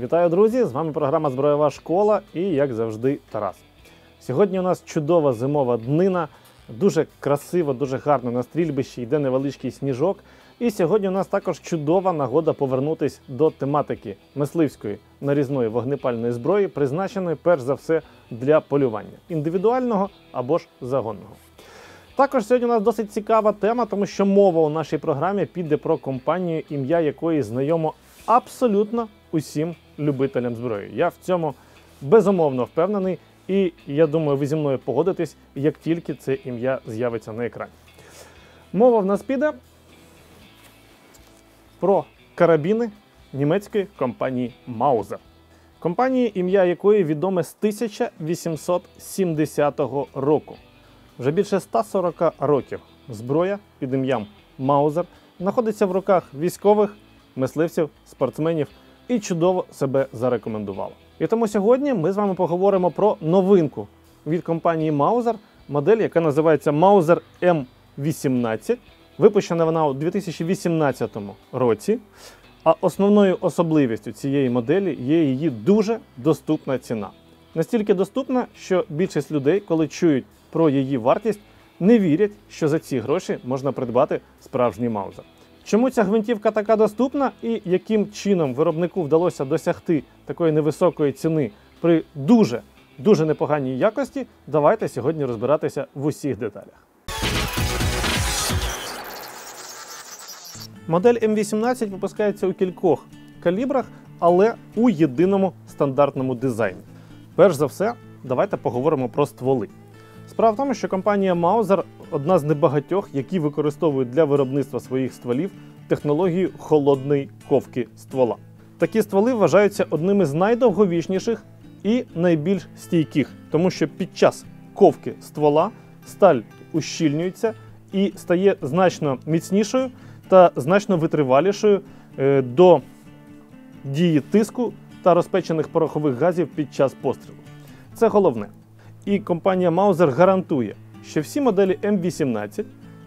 Вітаю, друзі! З вами програма «Зброєва школа» і, як завжди, Тарас. Сьогодні у нас чудова зимова днина, дуже красиво, дуже гарно на стрільбищі, йде невеличкий сніжок. І сьогодні у нас також чудова нагода повернутися до тематики мисливської нарізної вогнепальної зброї, призначеної перш за все для полювання – індивідуального або ж загонного. Також сьогодні у нас досить цікава тема, тому що мова у нашій програмі піде про компанію, ім'я якої знайомо абсолютно усім любителям зброї. Я в цьому безумовно впевнений і я думаю, ви зі мною погодитесь, як тільки це ім'я з'явиться на екрані. Мова в нас піде про карабіни німецької компанії Mauser. Компанії, ім'я якої відоме з 1870 року. Вже більше 140 років зброя під ім'ям Mauser знаходиться в руках військових, мисливців, спортсменів і чудово себе зарекомендувала. І тому сьогодні ми з вами поговоримо про новинку від компанії Mauser, модель, яка називається Mauser M18. Випущена вона у 2018 році, а основною особливістю цієї моделі є її дуже доступна ціна. Настільки доступна, що більшість людей, коли чують про її вартість, не вірять, що за ці гроші можна придбати справжній Mauser. Чому ця гвинтівка така доступна і яким чином виробнику вдалося досягти такої невисокої ціни при дуже непоганій якості, давайте сьогодні розбиратися в усіх деталях. Модель М18 випускається у кількох калібрах, але у єдиному стандартному дизайні. Перш за все, давайте поговоримо про стволи. Справа в тому, що компанія Mauser – одна з небагатьох, які використовують для виробництва своїх стволів технологію холодної ковки ствола. Такі стволи вважаються одними з найдовговічніших і найбільш стійких, тому що під час ковки ствола сталь ущільнюється і стає значно міцнішою та значно витривалішою до дії тиску та розпечених порохових газів під час пострілу. Це головне. І компанія Mauser гарантує, що всі моделі М18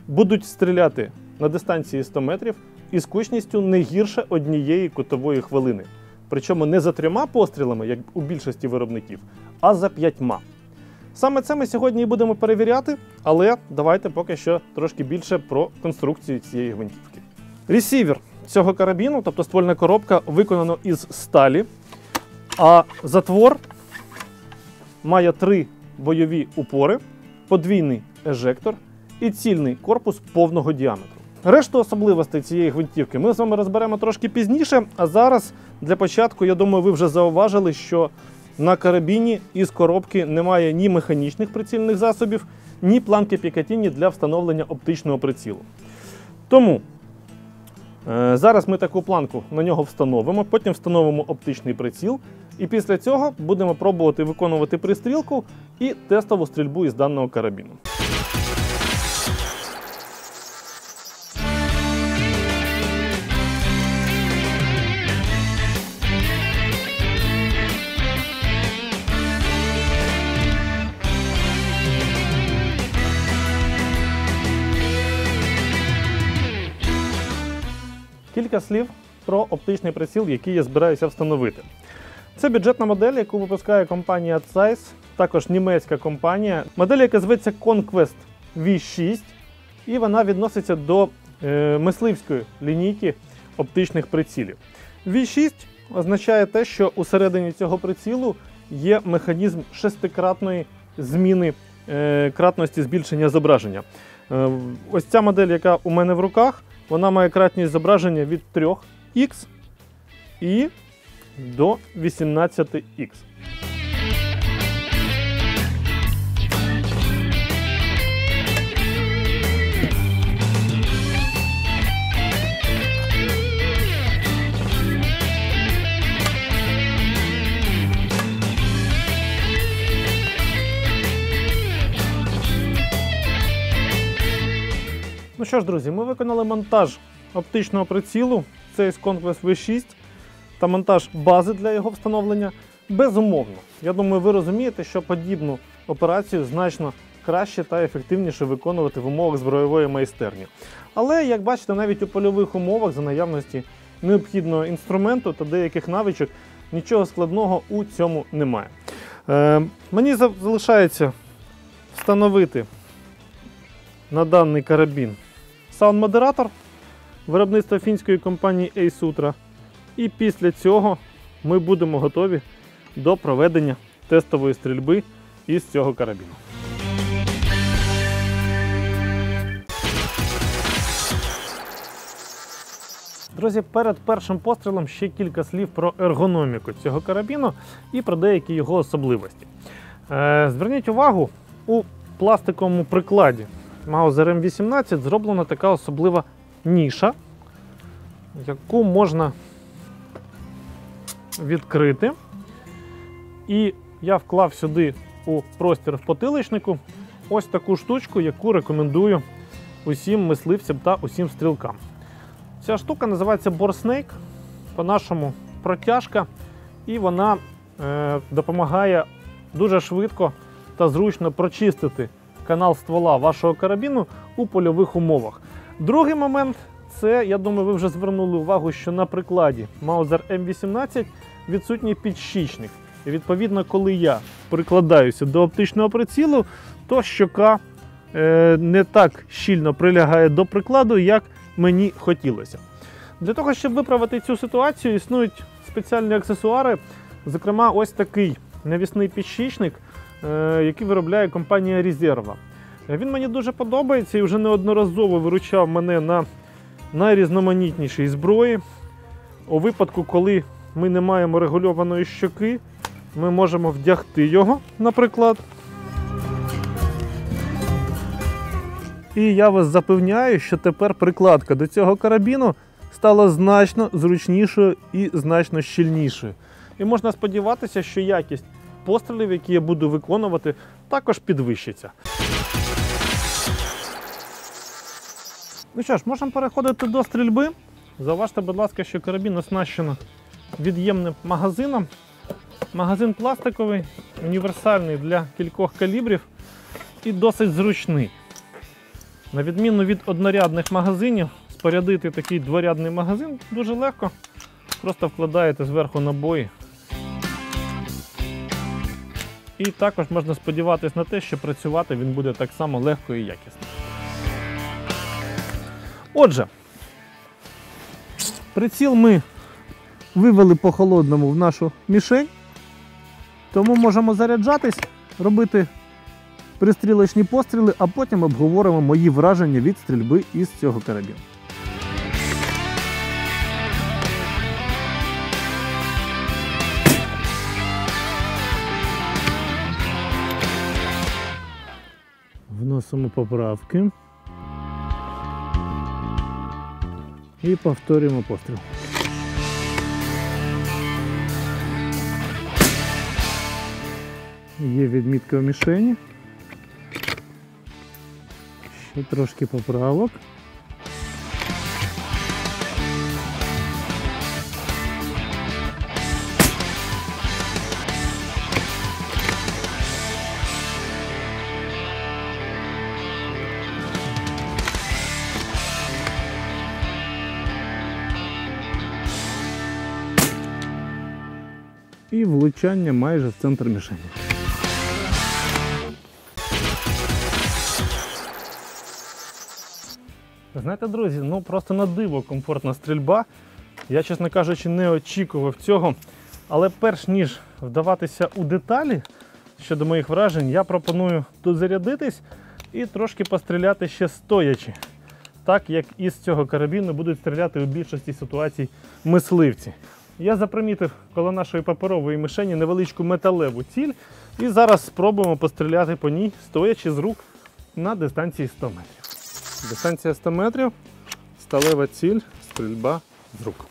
будуть стріляти на дистанції 100 метрів із кучністю не гірше однієї кутової хвилини. Причому не за 3 пострілами, як у більшості виробників, а за 5. Саме це ми сьогодні і будемо перевіряти, але давайте поки що трошки більше про конструкцію цієї гвинтівки. Ресівер цього карабіну, тобто ствольна коробка, виконано із сталі, а затвор має 3 бойові упори, подвійний ежектор і цільний корпус повного діаметру. Решту особливостей цієї гвинтівки ми з вами розберемо трошки пізніше, а зараз для початку, я думаю, ви вже зауважили, що на карабіні із коробки немає ні механічних прицільних засобів, ні планки Пікатіні для встановлення оптичного прицілу. Тому зараз ми таку планку на нього встановимо, потім встановимо оптичний приціл, і після цього будемо пробувати виконувати пристрілку і тестову стрільбу із даного карабіну. Кілька слів про оптичний приціл, який я збираюся встановити. Це бюджетна модель, яку випускає компанія Zeiss, також німецька компанія. Модель, яка зветься Conquest V6, і вона відноситься до мисливської лінійки оптичних прицілів. V6 означає те, що усередині цього прицілу є механізм 6-кратної зміни кратності збільшення зображення. Ось ця модель, яка у мене в руках, вона має кратність зображення від 3х і до 18х. Ну що ж, друзі, ми виконали монтаж оптичного прицілу, це з Conquest V6, та монтаж бази для його встановлення. Безумовно, я думаю, ви розумієте, що подібну операцію значно краще та ефективніше виконувати в умовах збройової майстерні. Але, як бачите, навіть у польових умовах за наявності необхідного інструменту та деяких навичок нічого складного у цьому немає. Мені залишається встановити на даний карабін саунд-модератор виробництва фінської компанії Ace Ultra. І після цього ми будемо готові до проведення тестової стрільби із цього карабіну. Друзі, перед першим пострілом ще кілька слів про ергономіку цього карабіну і про деякі його особливості. Зверніть увагу, у пластиковому прикладі Mauser M18 зроблена така особлива ніша, яку можна відкрити. І я вклав сюди у простір в потиличнику ось таку штучку, яку рекомендую усім мисливцям та усім стрілкам. Ця штука називається Bore Snake, по-нашому протяжка, і вона допомагає дуже швидко та зручно прочистити канал ствола вашого карабіну у польових умовах. Другий момент – це, я думаю, ви вже звернули увагу, що на прикладі Mauser M18 відсутній підщічник. І відповідно, коли я прикладаюся до оптичного прицілу, то щока не так щільно прилягає до прикладу, як мені хотілося. Для того, щоб виправити цю ситуацію, існують спеціальні аксесуари, зокрема ось такий навісний підщічник, який виробляє компанія Reserva. Він мені дуже подобається і вже неодноразово виручав мене на найрізноманітнішій зброї. У випадку, коли ми не маємо регульованої щоки, ми можемо вдягти його, наприклад. І я вас запевняю, що тепер прикладка до цього карабіну стала значно зручнішою і значно щільнішою. І можна сподіватися, що якість пострілів, які я буду виконувати, також підвищиться. Ну що ж, можемо переходити до стрільби. Зауважте, будь ласка, що карабін оснащено від'ємним магазином. Магазин пластиковий, універсальний для кількох калібрів і досить зручний. На відміну від однорядних магазинів, спорядити такий дворядний магазин дуже легко. Просто вкладаєте зверху набої. І також можна сподіватися на те, що працювати він буде так само легко і якісно. Отже, приціл ми вивели по холодному в нашу мішень, тому можемо заряджатись, робити пристрілочні постріли, а потім обговоримо мої враження від стрільби із цього карабіну. Вносимо поправки і повторюємо постріл. Є відмітка в мішені. Ще трошки поправок. І влучання майже в центр мішені. Знаєте, друзі, ну просто на диво комфортна стрільба. Я, чесно кажучи, не очікував цього. Але перш ніж вдаватися у деталі щодо моїх вражень, я пропоную дозарядитись і трошки постріляти ще стоячи. Так, як із цього карабіну будуть стріляти у більшості ситуацій мисливці. Я запримітив коло нашої паперової мишені невеличку металеву ціль. І зараз спробуємо постріляти по ній, стоячи з рук на дистанції 100 метрів. Дистанція 100 метрів, сталева ціль, стрільба з рук.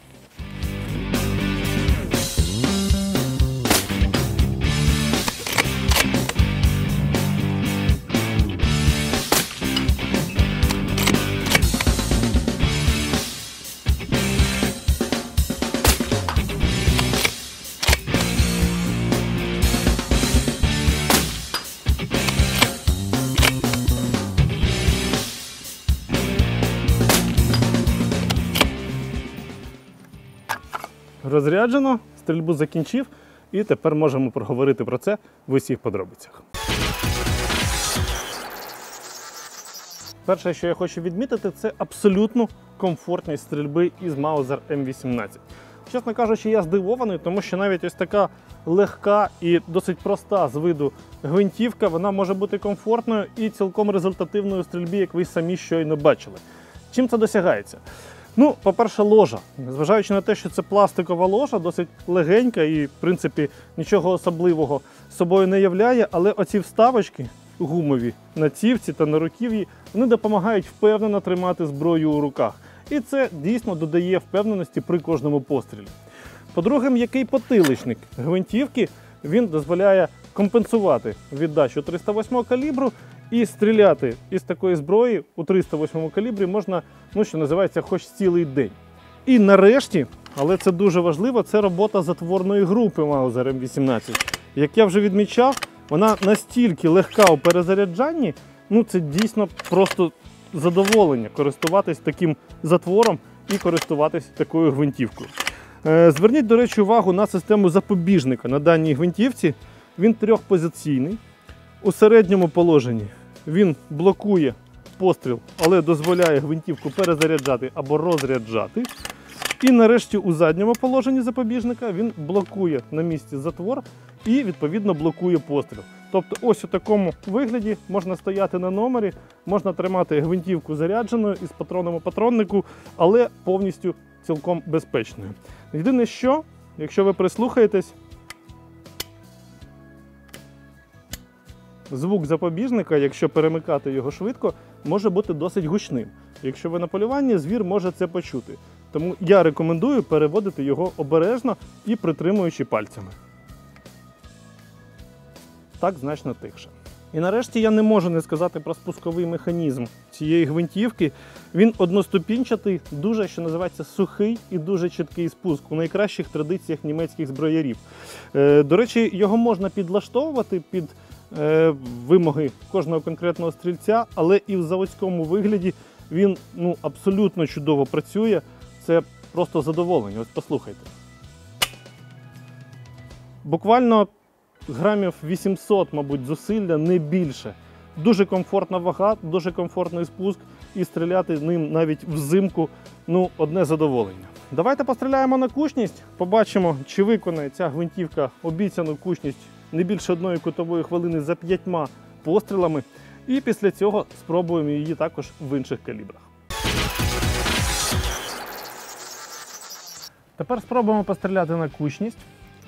Розряджено, стрільбу закінчив, і тепер можемо проговорити про це в усіх подробицях. Перше, що я хочу відмітити, це абсолютну комфортність стрільби із Mauser M18. Чесно кажучи, я здивований, тому що навіть ось така легка і досить проста з виду гвинтівка, вона може бути комфортною і цілком результативною у стрільбі, як ви самі щойно бачили. Чим це досягається? Ну, по-перше, ложа. Незважаючи на те, що це пластикова ложа, досить легенька і, в принципі, нічого особливого собою не являє, але оці вставочки гумові на цівці та на руків'ї, вони допомагають впевнено тримати зброю у руках. І це дійсно додає впевненості при кожному пострілі. По-друге, м'який потиличник гвинтівки, він дозволяє компенсувати віддачу 308 калібру і стріляти із такої зброї у 308 калібрі можна, ну, що називається, хоч цілий день. І нарешті, але це дуже важливо, це робота затворної групи Mauser M18. Як я вже відмічав, вона настільки легка у перезаряджанні, ну це дійсно просто задоволення користуватись таким затвором і користуватись такою гвинтівкою. Зверніть, до речі, увагу на систему запобіжника на даній гвинтівці. Він трьохпозиційний. У середньому положенні він блокує постріл, але дозволяє гвинтівку перезаряджати або розряджати. І нарешті у задньому положенні запобіжника він блокує на місці затвор і, відповідно, блокує постріл. Тобто ось у такому вигляді можна стояти на номері, можна тримати гвинтівку зарядженою із патроном у патроннику, але повністю цілком безпечною. Єдине що, якщо ви прислухаєтесь, звук запобіжника, якщо перемикати його швидко, може бути досить гучним. Якщо ви на полюванні, звір може це почути. Тому я рекомендую переводити його обережно і притримуючи пальцями. Так значно тихше. І нарешті я не можу не сказати про спусковий механізм цієї гвинтівки. Він одноступінчатий, дуже, що називається, сухий і дуже чіткий спуск у найкращих традиціях німецьких зброярів. До речі, його можна підлаштовувати під вимоги кожного конкретного стрільця, але і в заводському вигляді він абсолютно чудово працює. Це просто задоволення. Ось послухайте. Буквально грамів 800, мабуть, зусилля, не більше. Дуже комфортна вага, дуже комфортний спуск і стріляти ним навіть взимку, одне задоволення. Давайте постріляємо на кучність, побачимо, чи виконає ця гвинтівка обіцяну кучність не більше 1 кутової хвилини за 5 пострілами. І після цього спробуємо її також в інших калібрах. Тепер спробуємо постріляти на кучність.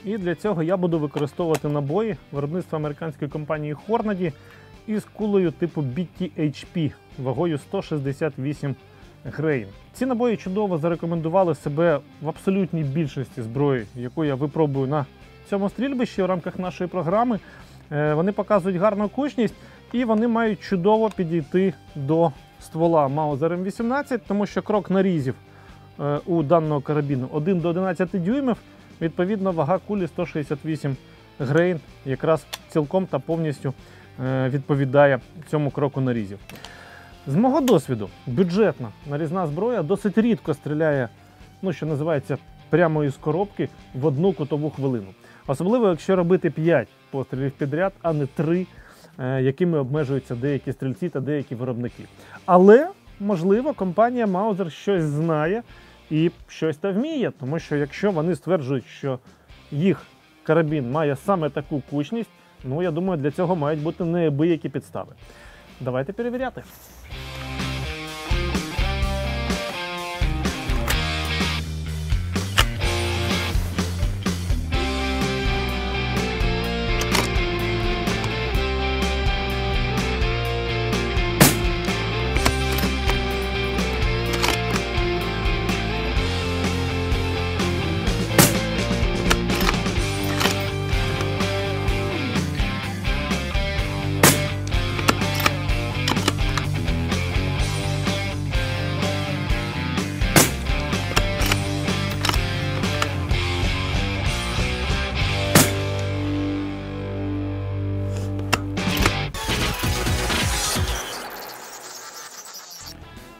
І для цього я буду використовувати набої виробництва американської компанії Hornady із кулею типу BTHP вагою 168 грейн. Ці набої чудово зарекомендували себе в абсолютній більшості зброї, яку я випробую на цьому стрільбищі в рамках нашої програми. Вони показують гарну кучність і вони мають чудово підійти до ствола Mauser M18, тому що крок нарізів у даного карабіну 1 до 11 дюймів. Відповідно, вага кулі 168 грейн якраз цілком та повністю відповідає цьому кроку нарізів. З мого досвіду, бюджетна нарізна зброя досить рідко стріляє, що називається, прямо із коробки в 1 кутову хвилину. Особливо, якщо робити 5 пострілів підряд, а не 3, якими обмежуються деякі стрільці та деякі виробники. Але, можливо, компанія Mauser щось знає і щось та вміє, тому що якщо вони стверджують, що їх карабін має саме таку кучність, я думаю, для цього мають бути неабиякі підстави. Давайте перевіряти.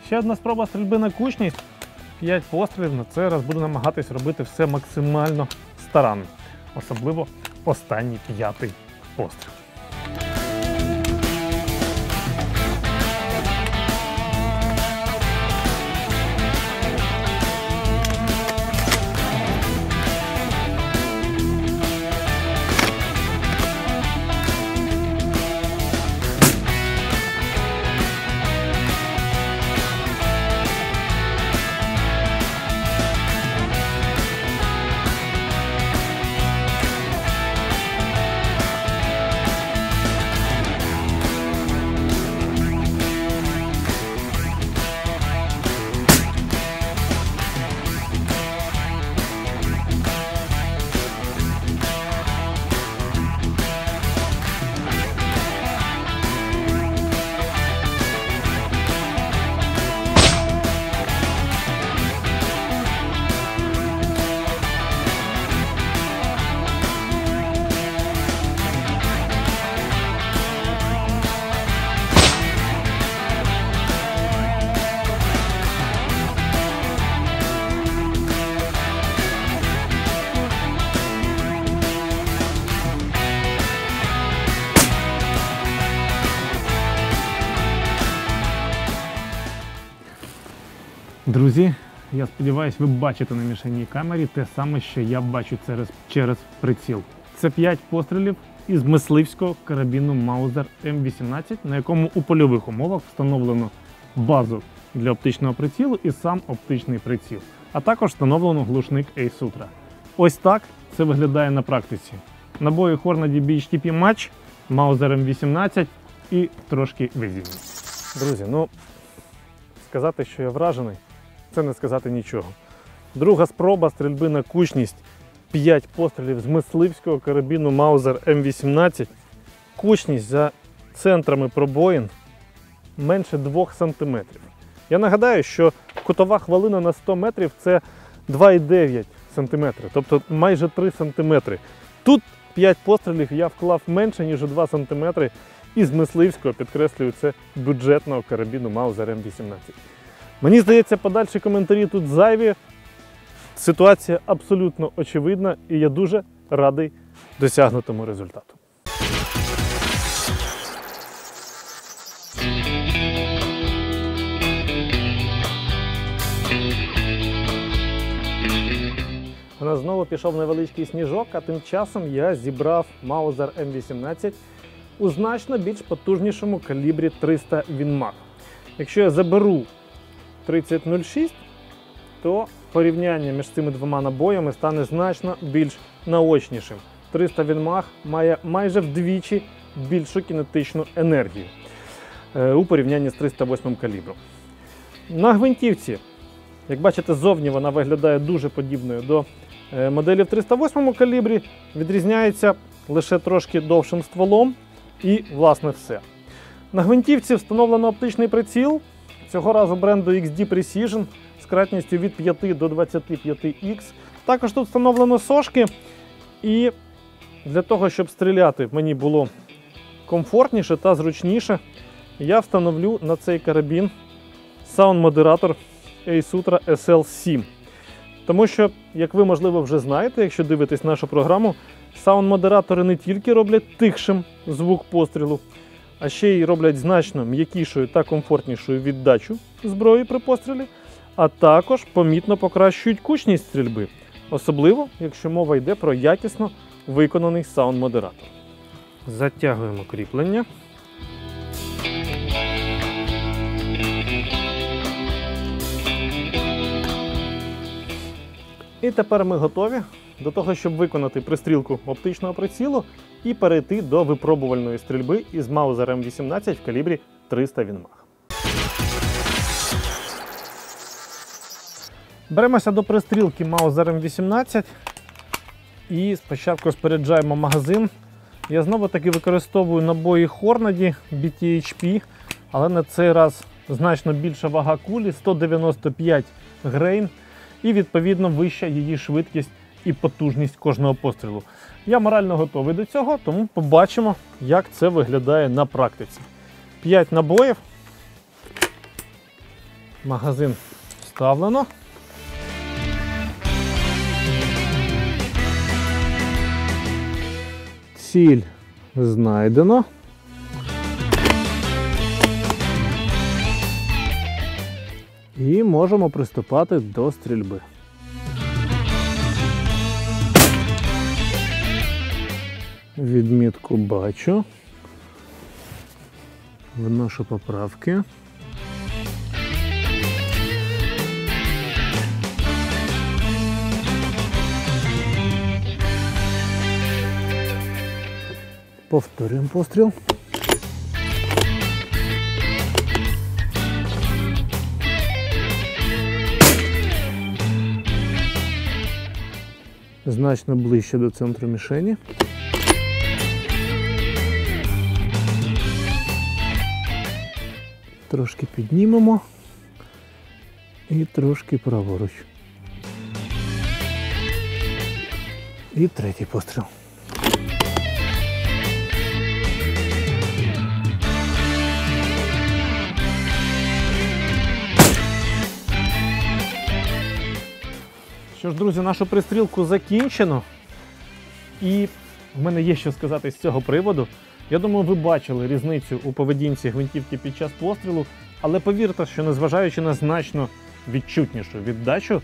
Ще одна спроба стрільби на кучність. 5 пострілів. На цей раз буду намагатись робити все максимально старанно. Особливо останній 5-й постріл. Друзі, я сподіваюся, ви бачите на мішеній камері те саме, що я бачу через приціл. Це 5 пострілів із мисливського карабіну Маузер М18, на якому у польових умовах встановлено базу для оптичного прицілу і сам оптичний приціл. А також встановлено глушник Ace-Ultra. Ось так це виглядає на практиці. Набої Hornady BHTP Match, Маузер М18 і трошки везіння. Друзі, сказати, що я вражений, це не сказати нічого. Друга спроба стрільби на кучність. 5 пострілів з мисливського карабіну Маузер М18. Кучність за центрами пробоїн менше 2 см. Я нагадаю, що кутова хвилина на 100 метрів – це 2,9 см, тобто майже 3 см. Тут 5 пострілів я вклав менше, ніж 2 см із мисливського, підкреслюю, це бюджетного карабіну Маузер М18. Мені здається, подальші коментарі тут зайві. Ситуація абсолютно очевидна і я дуже радий досягнутому результату. У нас знову пішов невеличкий сніжок, а тим часом я зібрав Маузер М18 у значно більш потужнішому калібрі 300 Вінмаг. Якщо я заберу 3006, то порівняння між цими двома набоями стане значно більш наочнішим. 300 Вінмаг має майже вдвічі більшу кінетичну енергію у порівнянні з 308 калібром. На гвинтівці, як бачите, ззовні вона виглядає дуже подібною до моделі в 308 калібрі, відрізняється лише трошки довшим стволом і, власне, все. На гвинтівці встановлено оптичний приціл, цього разу бренду XD Precision з кратністю від 5 до 25Х. Також тут встановлено сошки, і для того, щоб стріляти мені було комфортніше та зручніше, я встановлю на цей карабін саунд-модератор Ace-Ultra SL7. Тому що, як ви, можливо, вже знаєте, якщо дивитесь нашу програму, саунд-модератори не тільки роблять тихшим звук пострілу, а ще й роблять значно м'якішою та комфортнішою віддачу зброї при пострілі, а також помітно покращують кучність стрільби, особливо, якщо мова йде про якісно виконаний саунд-модератор. Затягуємо кріплення. І тепер ми готові до того, щоб виконати пристрілку оптичного прицілу і перейти до випробувальної стрільби із Маузер М18 в калібрі 300 Вінмаг. Беремося до пристрілки Маузер М18 і спочатку споряджаємо магазин. Я знову-таки використовую набої Hornady BTHP, але на цей раз значно більша вага кулі – 195 грейн, і відповідно вища її швидкість і потужність кожного пострілу. Я морально готовий до цього, тому побачимо, як це виглядає на практиці. 5 набоїв. Магазин вставлено. Ціль знайдено. І можемо приступати до стрільби. Відмітку бачу. Вношу поправки. Повторюємо постріл. Значно ближче до центру мішені. Трошки піднімемо і трошки праворуч. І третій постріл. Що ж, друзі, нашу пристрілку закінчено. І в мене є що сказати з цього приводу. Я думаю, ви бачили різницю у поведінці гвинтівки під час пострілу, але повірте, що незважаючи на значно відчутнішу віддачу,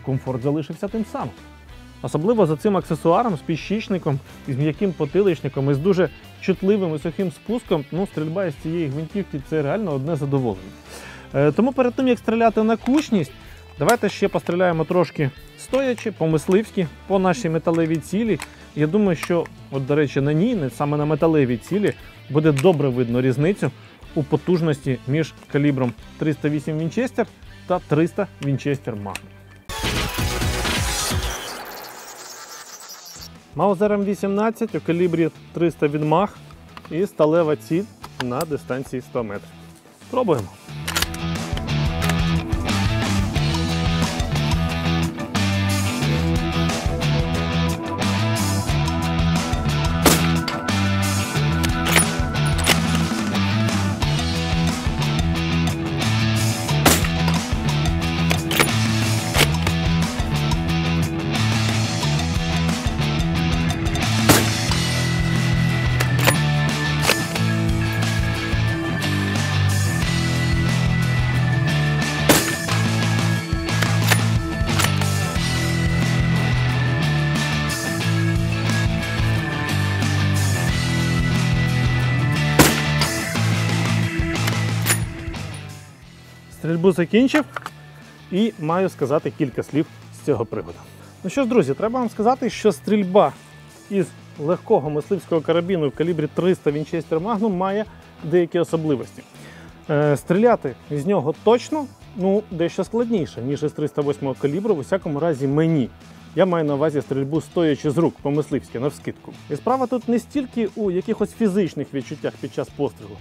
комфорт залишився тим самим. Особливо за цим аксесуаром з підщічником, із м'яким потиличником, із дуже чутливим і сухим спуском, стрільба із цієї гвинтівки – це реально одне задоволення. Тому перед тим, як стріляти на кучність, давайте ще постріляємо трошки стоячи, по-мисливськи, по нашій металевій цілі. Я думаю, що, до речі, на ній, саме на металевій цілі, буде добре видно різницю у потужності між калібром 308 Вінчестер та 300 Вінчестер Магнум. Маузер М18 у калібрі 300 від Маг і сталева ціль на дистанції 100 метрів. Пробуємо. Стрільбу закінчив і маю сказати кілька слів з цього приводу. Ну що ж, друзі, треба вам сказати, що стрільба із легкого мисливського карабіну в калібрі 300 Вінчестер Магнум має деякі особливості. Стріляти з нього точно, дещо складніше, ніж із 308 калібру, в усякому разі мені. Я маю на увазі стрільбу стоячи з рук, по-мисливськи, навскидку. І справа тут не стільки у якихось фізичних відчуттях під час пострілу,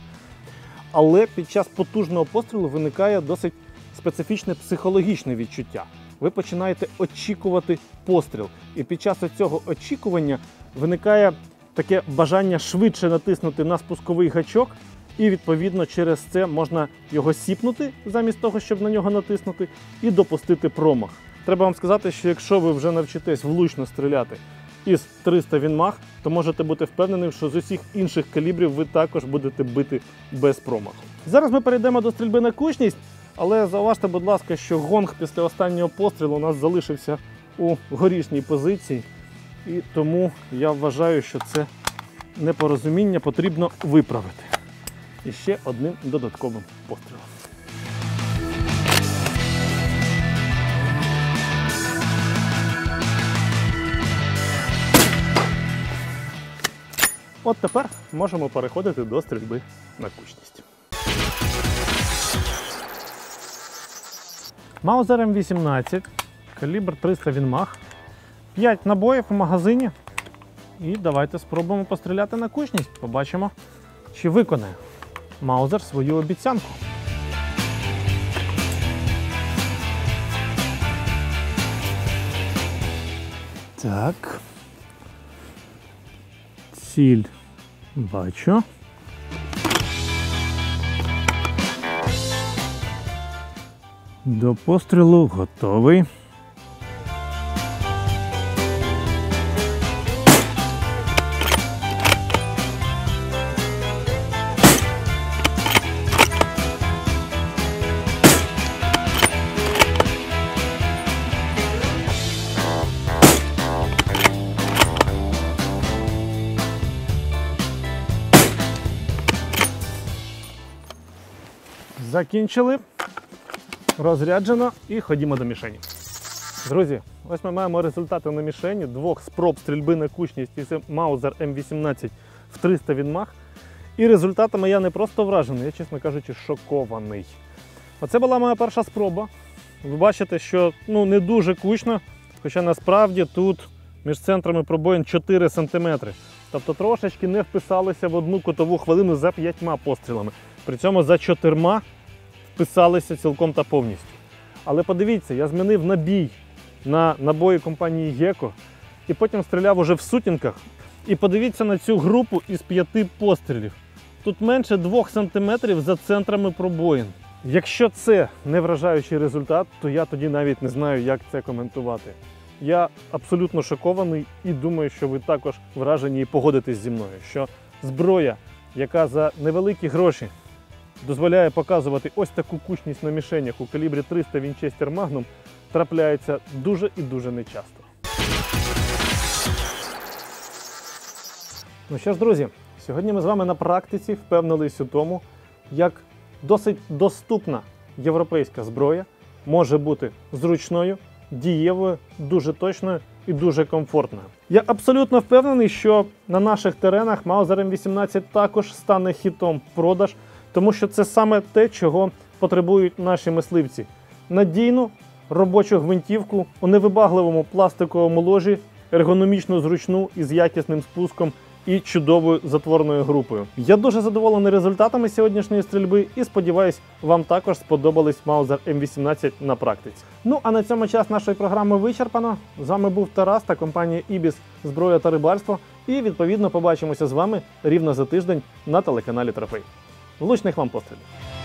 але під час потужного пострілу виникає досить специфічне психологічне відчуття. Ви починаєте очікувати постріл. І під час цього очікування виникає таке бажання швидше натиснути на спусковий гачок, і відповідно через це можна його сіпнути замість того, щоб на нього натиснути, і допустити промах. Треба вам сказати, що якщо ви вже навчитесь влучно стріляти із 300 Вінмаг, то можете бути впевненим, що з усіх інших калібрів ви також будете бити без промаху. Зараз ми перейдемо до стрільби на кучність, але зауважте, будь ласка, що гонг після останнього пострілу у нас залишився у горішній позиції, і тому я вважаю, що це непорозуміння потрібно виправити. І ще одним додатковим пострілом. От тепер можемо переходити до стрільби на кучність. Маузер М18, калібр 300 Вінмаг, 5 набоїв у магазині. І давайте спробуємо постріляти на кучність. Побачимо, чи виконає Маузер свою обіцянку. Так. Ціль бачу. До пострілу готовий. Закінчили. Розряджено і ходімо до мішені. Друзі, ось ми маємо результати на мішені двох спроб стрільби на кучність із Mauser M18 в 300 від Mach. І результатами я не просто вражений, я, чесно кажучи, шокований. Оце була моя перша спроба. Ви бачите, що не дуже кучно, хоча насправді тут між центрами пробоїн 4 см. Тобто трошечки не вписалися в одну кутову хвилину за 5 пострілами. При цьому за 4 вписалися цілком та повністю. Але подивіться, я змінив набій на набої компанії Gecko і потім стріляв уже в сутінках. І подивіться на цю групу із 5 пострілів. Тут менше 2 см за центрами пробоїн. Якщо це не вражаючий результат, то я тоді навіть не знаю, як це коментувати. Я абсолютно шокований і думаю, що ви також вражені і погодитесь зі мною, що зброя, яка за невеликі гроші дозволяє показувати ось таку кучність на мішенях у калібрі 300 Winchester Magnum, трапляється дуже і дуже нечасто. Ну що ж, друзі, сьогодні ми з вами на практиці впевнились у тому, як досить доступна європейська зброя може бути зручною, дієвою, дуже точною і дуже комфортною. Я абсолютно впевнений, що на наших теренах Mauser M18 також стане хітом в продаж, тому що це саме те, чого потребують наші мисливці. Надійну робочу гвинтівку у невибагливому пластиковому ложі, ергономічно зручну із якісним спуском і чудовою затворною групою. Я дуже задоволений результатами сьогоднішньої стрільби і сподіваюсь, вам також сподобались Mauser M18 на практиці. Ну а на цьому час нашої програми вичерпано. З вами був Тарас та компанія Ibis «Зброя та рибальство». І відповідно побачимося з вами рівно за тиждень на телеканалі Трофей. Влучних вам пострілів!